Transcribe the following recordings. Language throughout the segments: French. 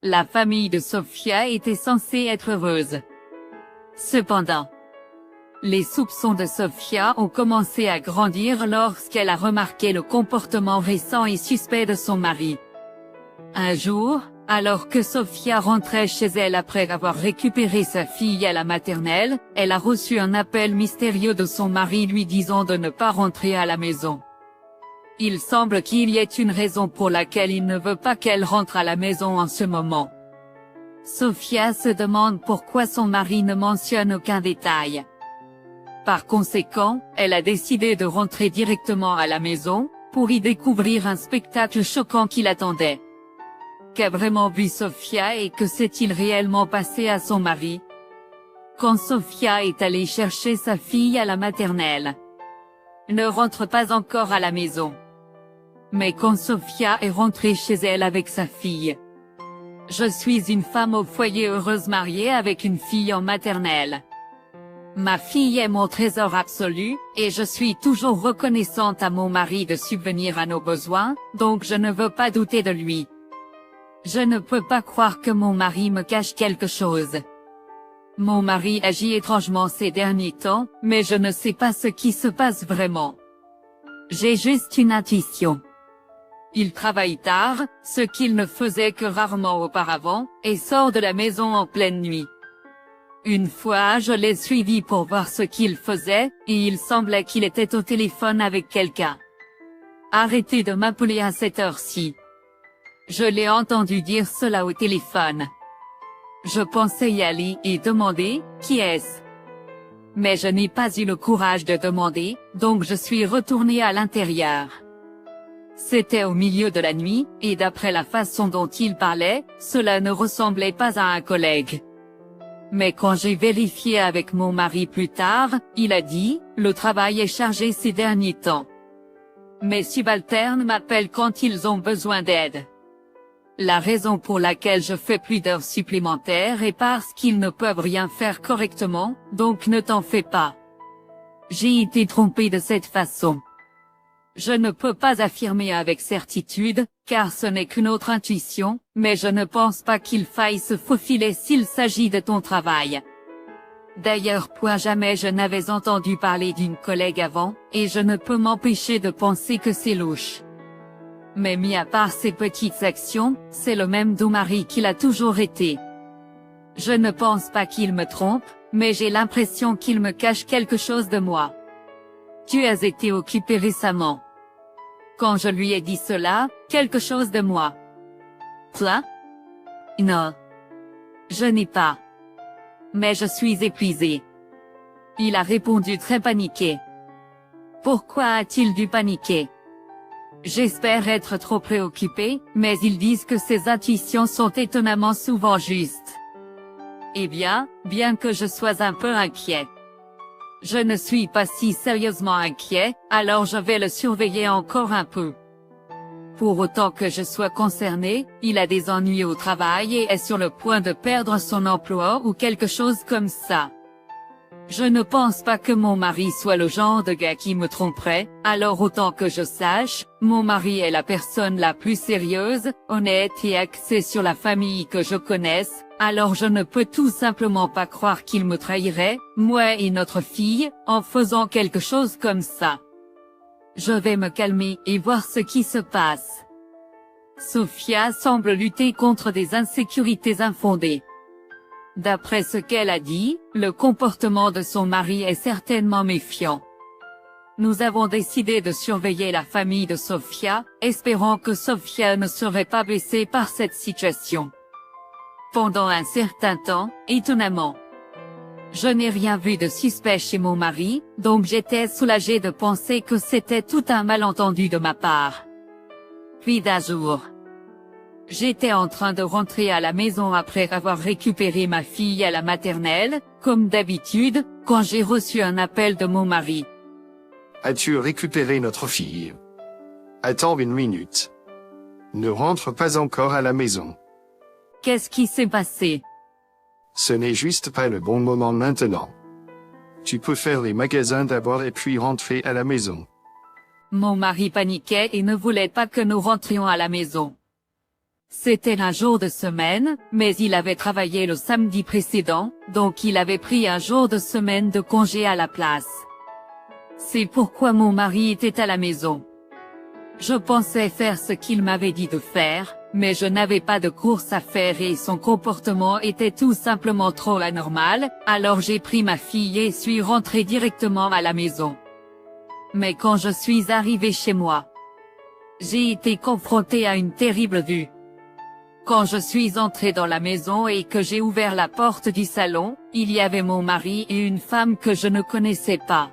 La famille de Sofia était censée être heureuse. Cependant, les soupçons de Sofia ont commencé à grandir lorsqu'elle a remarqué le comportement récent et suspect de son mari. Un jour, alors que Sofia rentrait chez elle après avoir récupéré sa fille à la maternelle, elle a reçu un appel mystérieux de son mari lui disant de ne pas rentrer à la maison. Il semble qu'il y ait une raison pour laquelle il ne veut pas qu'elle rentre à la maison en ce moment. Sofia se demande pourquoi son mari ne mentionne aucun détail. Par conséquent, elle a décidé de rentrer directement à la maison, pour y découvrir un spectacle choquant qui l'attendait. Qu'a vraiment vu Sofia et que s'est-il réellement passé à son mari? Quand Sofia est allée chercher sa fille à la maternelle, ne rentre pas encore à la maison. Mais quand Sofia est rentrée chez elle avec sa fille. Je suis une femme au foyer heureuse mariée avec une fille en maternelle. Ma fille est mon trésor absolu, et je suis toujours reconnaissante à mon mari de subvenir à nos besoins, donc je ne veux pas douter de lui. Je ne peux pas croire que mon mari me cache quelque chose. Mon mari agit étrangement ces derniers temps, mais je ne sais pas ce qui se passe vraiment. J'ai juste une intuition. Il travaille tard, ce qu'il ne faisait que rarement auparavant, et sort de la maison en pleine nuit. Une fois je l'ai suivi pour voir ce qu'il faisait, et il semblait qu'il était au téléphone avec quelqu'un. Arrêtez de m'appeler à cette heure-ci. Je l'ai entendu dire cela au téléphone. Je pensais y aller et demander, qui est-ce? Mais je n'ai pas eu le courage de demander, donc je suis retournée à l'intérieur. C'était au milieu de la nuit, et d'après la façon dont il parlait, cela ne ressemblait pas à un collègue. Mais quand j'ai vérifié avec mon mari plus tard, il a dit, le travail est chargé ces derniers temps. Mes subalternes m'appellent quand ils ont besoin d'aide. La raison pour laquelle je fais plus d'heures supplémentaires est parce qu'ils ne peuvent rien faire correctement, donc ne t'en fais pas. J'ai été trompée de cette façon. Je ne peux pas affirmer avec certitude, car ce n'est qu'une autre intuition, mais je ne pense pas qu'il faille se faufiler s'il s'agit de ton travail. D'ailleurs, point jamais je n'avais entendu parler d'une collègue avant, et je ne peux m'empêcher de penser que c'est louche. Mais mis à part ces petites actions, c'est le même doux mari qu'il a toujours été. Je ne pense pas qu'il me trompe, mais j'ai l'impression qu'il me cache quelque chose de moi. Tu as été occupé récemment. Quand je lui ai dit cela, quelque chose de moi. Toi? Non. Je n'ai pas. Mais je suis épuisée. Il a répondu très paniqué. Pourquoi a-t-il dû paniquer? J'espère être trop préoccupée, mais ils disent que ses intuitions sont étonnamment souvent justes. Eh bien que je sois un peu inquiet. Je ne suis pas si sérieusement inquiet, alors je vais le surveiller encore un peu. Pour autant que je sois concernée, il a des ennuis au travail et est sur le point de perdre son emploi ou quelque chose comme ça. Je ne pense pas que mon mari soit le genre de gars qui me tromperait, alors autant que je sache, mon mari est la personne la plus sérieuse, honnête et axée sur la famille que je connaisse, alors je ne peux tout simplement pas croire qu'il me trahirait, moi et notre fille, en faisant quelque chose comme ça. Je vais me calmer et voir ce qui se passe. Sofia semble lutter contre des insécurités infondées. D'après ce qu'elle a dit, le comportement de son mari est certainement méfiant. Nous avons décidé de surveiller la famille de Sofia, espérant que Sofia ne serait pas blessée par cette situation. Pendant un certain temps, étonnamment, je n'ai rien vu de suspect chez mon mari, donc j'étais soulagée de penser que c'était tout un malentendu de ma part. Puis d'un jour, j'étais en train de rentrer à la maison après avoir récupéré ma fille à la maternelle, comme d'habitude, quand j'ai reçu un appel de mon mari. As-tu récupéré notre fille? Attends une minute. Ne rentre pas encore à la maison. Qu'est-ce qui s'est passé? Ce n'est juste pas le bon moment maintenant. Tu peux faire les magasins d'abord et puis rentrer à la maison. Mon mari paniquait et ne voulait pas que nous rentrions à la maison. C'était un jour de semaine, mais il avait travaillé le samedi précédent, donc il avait pris un jour de semaine de congé à la place. C'est pourquoi mon mari était à la maison. Je pensais faire ce qu'il m'avait dit de faire, mais je n'avais pas de course à faire et son comportement était tout simplement trop anormal, alors j'ai pris ma fille et suis rentré directement à la maison. Mais quand je suis arrivé chez moi, j'ai été confronté à une terrible vue. Quand je suis entré dans la maison et que j'ai ouvert la porte du salon, il y avait mon mari et une femme que je ne connaissais pas.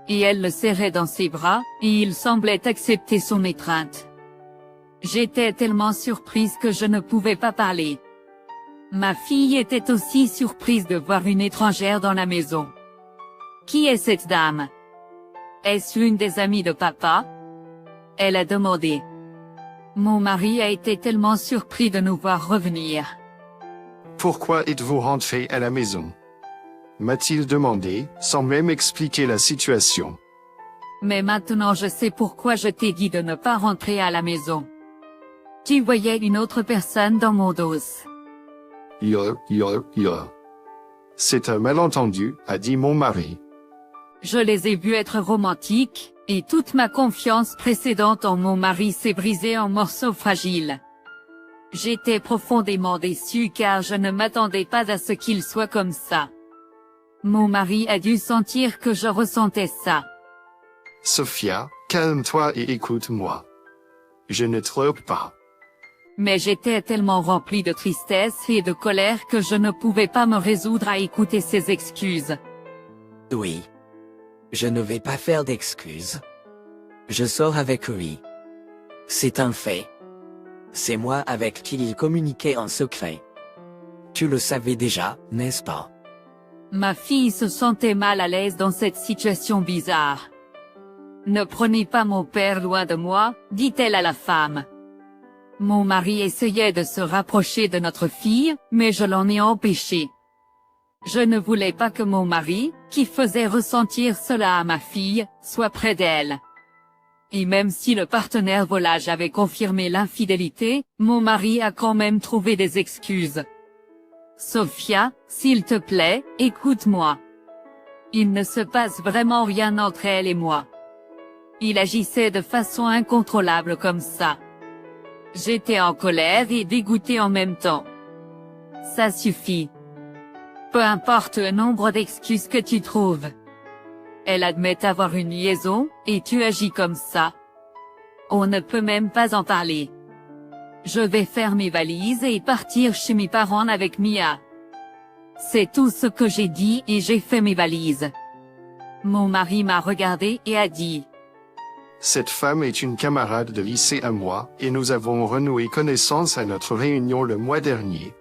Et elle le serrait dans ses bras, et il semblait accepter son étreinte. J'étais tellement surprise que je ne pouvais pas parler. Ma fille était aussi surprise de voir une étrangère dans la maison. Qui est cette dame? Est-ce une des amies de papa? Elle a demandé. Mon mari a été tellement surpris de nous voir revenir. Pourquoi êtes-vous rentré à la maison? M'a-t-il demandé, sans même expliquer la situation. Mais maintenant je sais pourquoi je t'ai dit de ne pas rentrer à la maison. Tu voyais une autre personne dans mon dos. Yo. C'est un malentendu, a dit mon mari. Je les ai vus être romantiques, et toute ma confiance précédente en mon mari s'est brisée en morceaux fragiles. J'étais profondément déçue car je ne m'attendais pas à ce qu'il soit comme ça. Mon mari a dû sentir que je ressentais ça. Sophia, calme-toi et écoute-moi. Je ne trompe pas. Mais j'étais tellement remplie de tristesse et de colère que je ne pouvais pas me résoudre à écouter ses excuses. Oui. Je ne vais pas faire d'excuses. Je sors avec lui. C'est un fait. C'est moi avec qui il communiquait en secret. Tu le savais déjà, n'est-ce pas? Ma fille se sentait mal à l'aise dans cette situation bizarre. Ne prenez pas mon père loin de moi, dit-elle à la femme. Mon mari essayait de se rapprocher de notre fille, mais je l'en ai empêché. Je ne voulais pas que mon mari, qui faisait ressentir cela à ma fille, soit près d'elle. Et même si le partenaire volage avait confirmé l'infidélité, mon mari a quand même trouvé des excuses. Sophia, s'il te plaît, écoute-moi. Il ne se passe vraiment rien entre elle et moi. Il agissait de façon incontrôlable comme ça. J'étais en colère et dégoûtée en même temps. Ça suffit. Peu importe le nombre d'excuses que tu trouves. Elle admet avoir une liaison, et tu agis comme ça. On ne peut même pas en parler. Je vais faire mes valises et partir chez mes parents avec Mia. C'est tout ce que j'ai dit et j'ai fait mes valises. Mon mari m'a regardé et a dit. Cette femme est une camarade de lycée à moi, et nous avons renoué connaissance à notre réunion le mois dernier.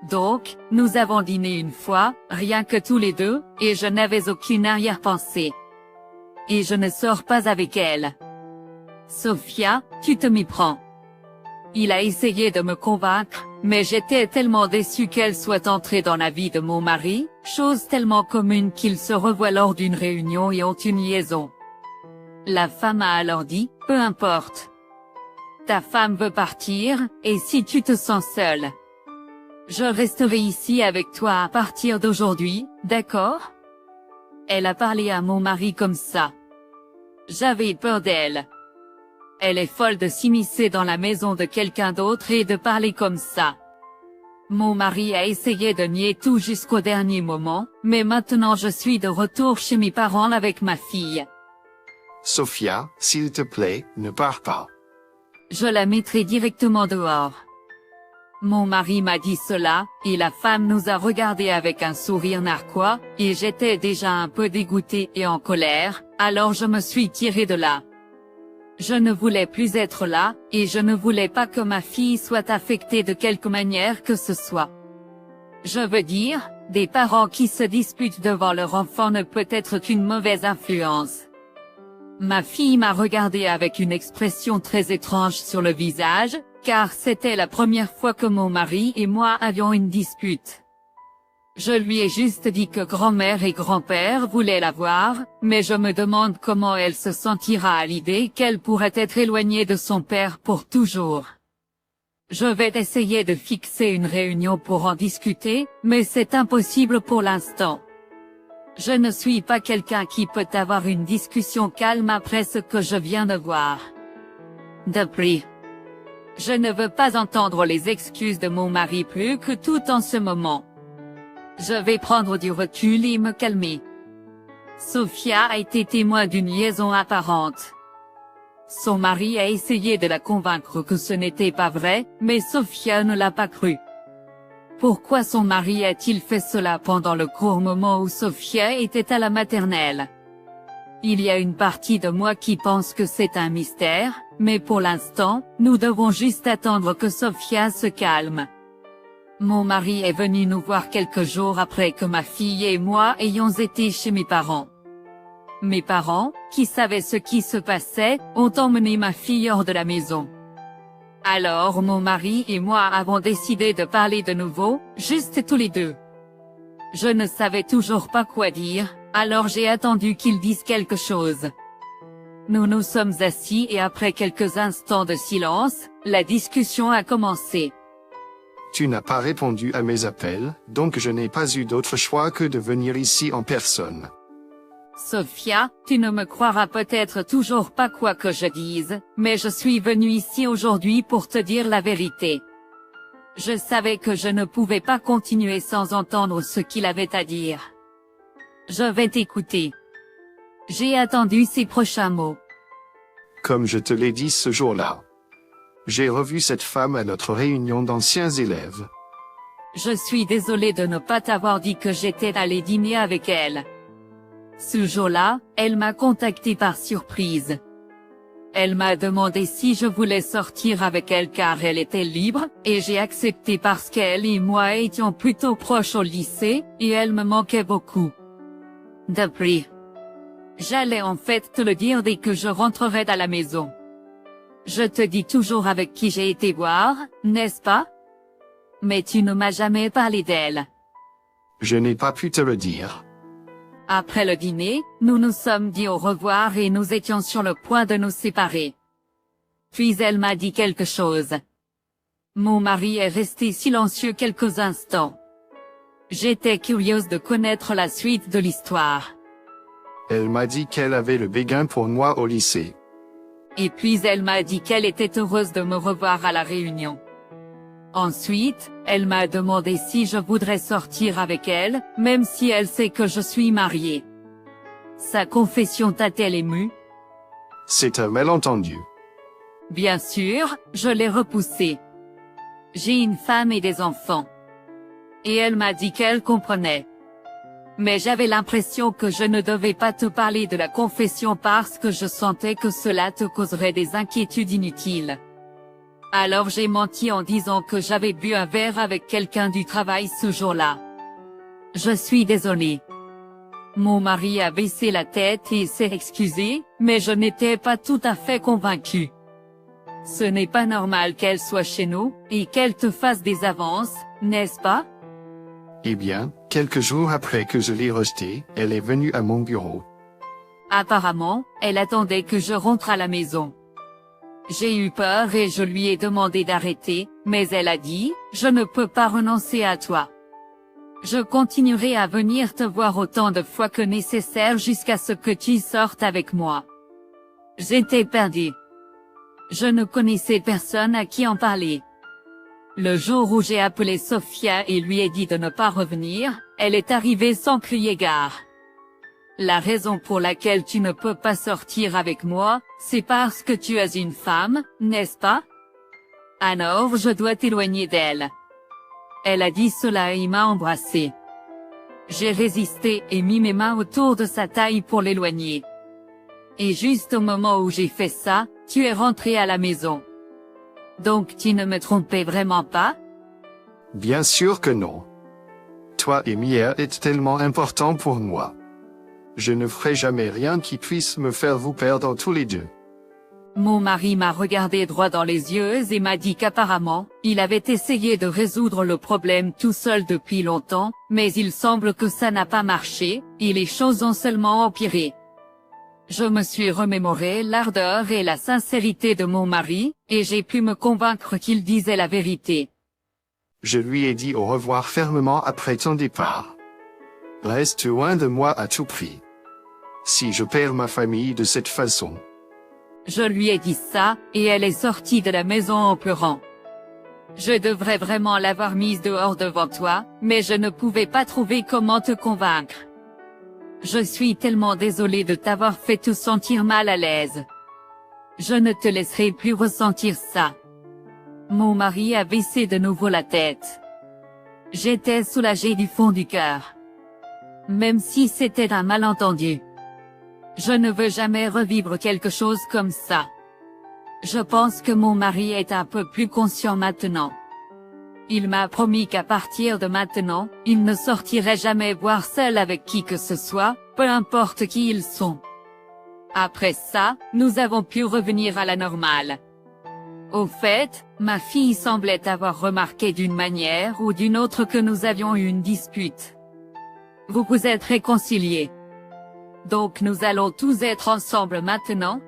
Donc, nous avons dîné une fois, rien que tous les deux, et je n'avais aucune arrière-pensée. Et je ne sors pas avec elle. Sophia, tu te m'y prends. Il a essayé de me convaincre, mais j'étais tellement déçue qu'elle soit entrée dans la vie de mon mari, chose tellement commune qu'ils se revoient lors d'une réunion et ont une liaison. La femme a alors dit, peu importe. Ta femme veut partir, et si tu te sens seule, je resterai ici avec toi à partir d'aujourd'hui, d'accord? Elle a parlé à mon mari comme ça. J'avais peur d'elle. Elle est folle de s'immiscer dans la maison de quelqu'un d'autre et de parler comme ça. Mon mari a essayé de nier tout jusqu'au dernier moment, mais maintenant je suis de retour chez mes parents avec ma fille. Sophia, s'il te plaît, ne pars pas. Je la mettrai directement dehors. Mon mari m'a dit cela, et la femme nous a regardés avec un sourire narquois, et j'étais déjà un peu dégoûtée et en colère, alors je me suis tirée de là. Je ne voulais plus être là, et je ne voulais pas que ma fille soit affectée de quelque manière que ce soit. Je veux dire, des parents qui se disputent devant leur enfant ne peut être qu'une mauvaise influence. Ma fille m'a regardé avec une expression très étrange sur le visage, car c'était la première fois que mon mari et moi avions une dispute. Je lui ai juste dit que grand-mère et grand-père voulaient la voir, mais je me demande comment elle se sentira à l'idée qu'elle pourrait être éloignée de son père pour toujours. Je vais essayer de fixer une réunion pour en discuter, mais c'est impossible pour l'instant. Je ne suis pas quelqu'un qui peut avoir une discussion calme après ce que je viens de voir. Depuis. Je ne veux pas entendre les excuses de mon mari plus que tout en ce moment. Je vais prendre du recul et me calmer. Sophia a été témoin d'une liaison apparente. Son mari a essayé de la convaincre que ce n'était pas vrai, mais Sophia ne l'a pas cru. Pourquoi son mari a-t-il fait cela pendant le court moment où Sophia était à la maternelle? Il y a une partie de moi qui pense que c'est un mystère, mais pour l'instant, nous devons juste attendre que Sophia se calme. Mon mari est venu nous voir quelques jours après que ma fille et moi ayons été chez mes parents. Mes parents, qui savaient ce qui se passait, ont emmené ma fille hors de la maison. Alors mon mari et moi avons décidé de parler de nouveau, juste tous les deux. Je ne savais toujours pas quoi dire, alors j'ai attendu qu'il dise quelque chose. Nous nous sommes assis et après quelques instants de silence, la discussion a commencé. Tu n'as pas répondu à mes appels, donc je n'ai pas eu d'autre choix que de venir ici en personne. Sophia, tu ne me croiras peut-être toujours pas quoi que je dise, mais je suis venue ici aujourd'hui pour te dire la vérité. Je savais que je ne pouvais pas continuer sans entendre ce qu'il avait à dire. Je vais t'écouter. J'ai attendu ses prochains mots. Comme je te l'ai dit ce jour-là. J'ai revu cette femme à notre réunion d'anciens élèves. Je suis désolée de ne pas t'avoir dit que j'étais allée dîner avec elle. Ce jour-là, elle m'a contacté par surprise. Elle m'a demandé si je voulais sortir avec elle car elle était libre, et j'ai accepté parce qu'elle et moi étions plutôt proches au lycée, et elle me manquait beaucoup. Depuis. J'allais en fait te le dire dès que je rentrerai à la maison. Je te dis toujours avec qui j'ai été voir, n'est-ce pas? Mais tu ne m'as jamais parlé d'elle. Je n'ai pas pu te le dire. Après le dîner, nous nous sommes dit au revoir et nous étions sur le point de nous séparer. Puis elle m'a dit quelque chose. Mon mari est resté silencieux quelques instants. J'étais curieuse de connaître la suite de l'histoire. Elle m'a dit qu'elle avait le béguin pour moi au lycée. Et puis elle m'a dit qu'elle était heureuse de me revoir à la réunion. Ensuite, elle m'a demandé si je voudrais sortir avec elle, même si elle sait que je suis mariée. Sa confession t'a-t-elle émue? C'est un malentendu. Bien sûr, je l'ai repoussée. J'ai une femme et des enfants. Et elle m'a dit qu'elle comprenait. Mais j'avais l'impression que je ne devais pas te parler de la confession parce que je sentais que cela te causerait des inquiétudes inutiles. Alors j'ai menti en disant que j'avais bu un verre avec quelqu'un du travail ce jour-là. Je suis désolée. Mon mari a baissé la tête et s'est excusé, mais je n'étais pas tout à fait convaincue. Ce n'est pas normal qu'elle soit chez nous, et qu'elle te fasse des avances, n'est-ce pas? Eh bien, quelques jours après que je l'ai rejetée, elle est venue à mon bureau. Apparemment, elle attendait que je rentre à la maison. J'ai eu peur et je lui ai demandé d'arrêter, mais elle a dit, je ne peux pas renoncer à toi. Je continuerai à venir te voir autant de fois que nécessaire jusqu'à ce que tu sortes avec moi. J'étais perdue. Je ne connaissais personne à qui en parler. Le jour où j'ai appelé Sophia et lui ai dit de ne pas revenir, elle est arrivée sans crier gare. La raison pour laquelle tu ne peux pas sortir avec moi, c'est parce que tu es une femme, n'est-ce pas? Alors je dois t'éloigner d'elle. Elle a dit cela et m'a embrassé. J'ai résisté et mis mes mains autour de sa taille pour l'éloigner. Et juste au moment où j'ai fait ça, tu es rentré à la maison. Donc tu ne me trompais vraiment pas? Bien sûr que non. Toi et Mia êtes tellement importants pour moi. Je ne ferai jamais rien qui puisse me faire vous perdre tous les deux. Mon mari m'a regardé droit dans les yeux et m'a dit qu'apparemment, il avait essayé de résoudre le problème tout seul depuis longtemps, mais il semble que ça n'a pas marché, et les choses ont seulement empiré. Je me suis remémoré l'ardeur et la sincérité de mon mari, et j'ai pu me convaincre qu'il disait la vérité. Je lui ai dit au revoir fermement après ton départ. Reste loin de moi à tout prix. Si je perds ma famille de cette façon. Je lui ai dit ça, et elle est sortie de la maison en pleurant. Je devrais vraiment l'avoir mise dehors devant toi, mais je ne pouvais pas trouver comment te convaincre. Je suis tellement désolée de t'avoir fait te sentir mal à l'aise. Je ne te laisserai plus ressentir ça. Mon mari a baissé de nouveau la tête. J'étais soulagée du fond du cœur. Même si c'était un malentendu. Je ne veux jamais revivre quelque chose comme ça. Je pense que mon mari est un peu plus conscient maintenant. Il m'a promis qu'à partir de maintenant, il ne sortirait jamais boire seul avec qui que ce soit, peu importe qui ils sont. Après ça, nous avons pu revenir à la normale. Au fait, ma fille semblait avoir remarqué d'une manière ou d'une autre que nous avions eu une dispute. Vous vous êtes réconciliés. Donc nous allons tous être ensemble maintenant?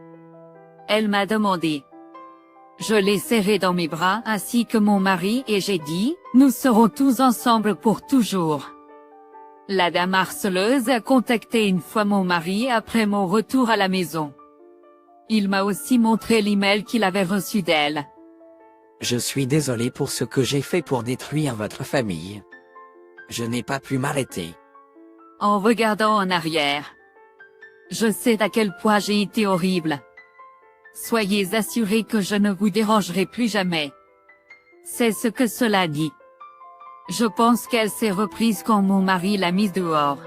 Elle m'a demandé. Je l'ai serré dans mes bras ainsi que mon mari et j'ai dit, nous serons tous ensemble pour toujours. La dame harceleuse a contacté une fois mon mari après mon retour à la maison. Il m'a aussi montré l'email qu'il avait reçu d'elle. Je suis désolé pour ce que j'ai fait pour détruire votre famille. Je n'ai pas pu m'arrêter. En regardant en arrière. Je sais à quel point j'ai été horrible. Soyez assurés que je ne vous dérangerai plus jamais. C'est ce que cela dit. Je pense qu'elle s'est reprise quand mon mari l'a mise dehors.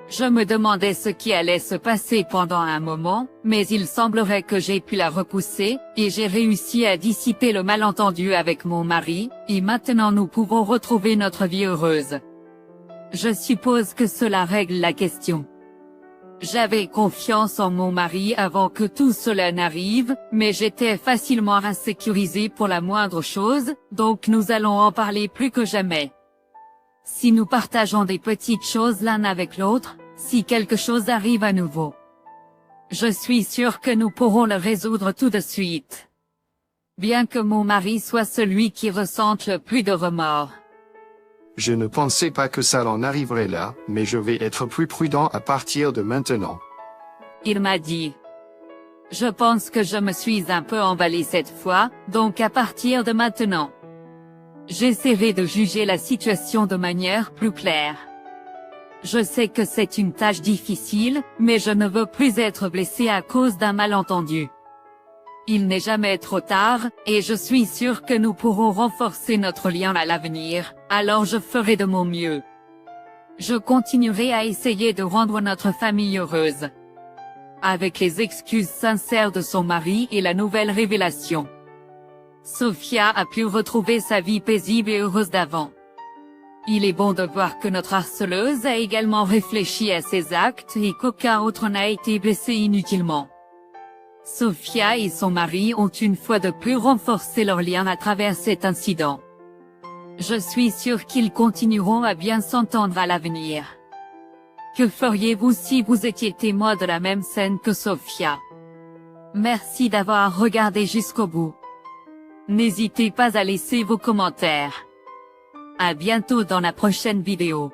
Je me demandais ce qui allait se passer pendant un moment, mais il semblerait que j'ai pu la repousser, et j'ai réussi à dissiper le malentendu avec mon mari, et maintenant nous pouvons retrouver notre vie heureuse. Je suppose que cela règle la question. J'avais confiance en mon mari avant que tout cela n'arrive, mais j'étais facilement insécurisée pour la moindre chose, donc nous allons en parler plus que jamais. Si nous partageons des petites choses l'un avec l'autre, si quelque chose arrive à nouveau, je suis sûre que nous pourrons le résoudre tout de suite. Bien que mon mari soit celui qui ressente le plus de remords. Je ne pensais pas que ça en arriverait là, mais je vais être plus prudent à partir de maintenant. Il m'a dit. Je pense que je me suis un peu emballée cette fois, donc à partir de maintenant. J'essaierai de juger la situation de manière plus claire. Je sais que c'est une tâche difficile, mais je ne veux plus être blessée à cause d'un malentendu. Il n'est jamais trop tard, et je suis sûre que nous pourrons renforcer notre lien à l'avenir, alors je ferai de mon mieux. Je continuerai à essayer de rendre notre famille heureuse. Avec les excuses sincères de son mari et la nouvelle révélation. Sophia a pu retrouver sa vie paisible et heureuse d'avant. Il est bon de voir que notre harceleuse a également réfléchi à ses actes et qu'aucun autre n'a été blessé inutilement. Sophia et son mari ont une fois de plus renforcé leur lien à travers cet incident. Je suis sûre qu'ils continueront à bien s'entendre à l'avenir. Que feriez-vous si vous étiez témoin de la même scène que Sophia? Merci d'avoir regardé jusqu'au bout. N'hésitez pas à laisser vos commentaires. À bientôt dans la prochaine vidéo.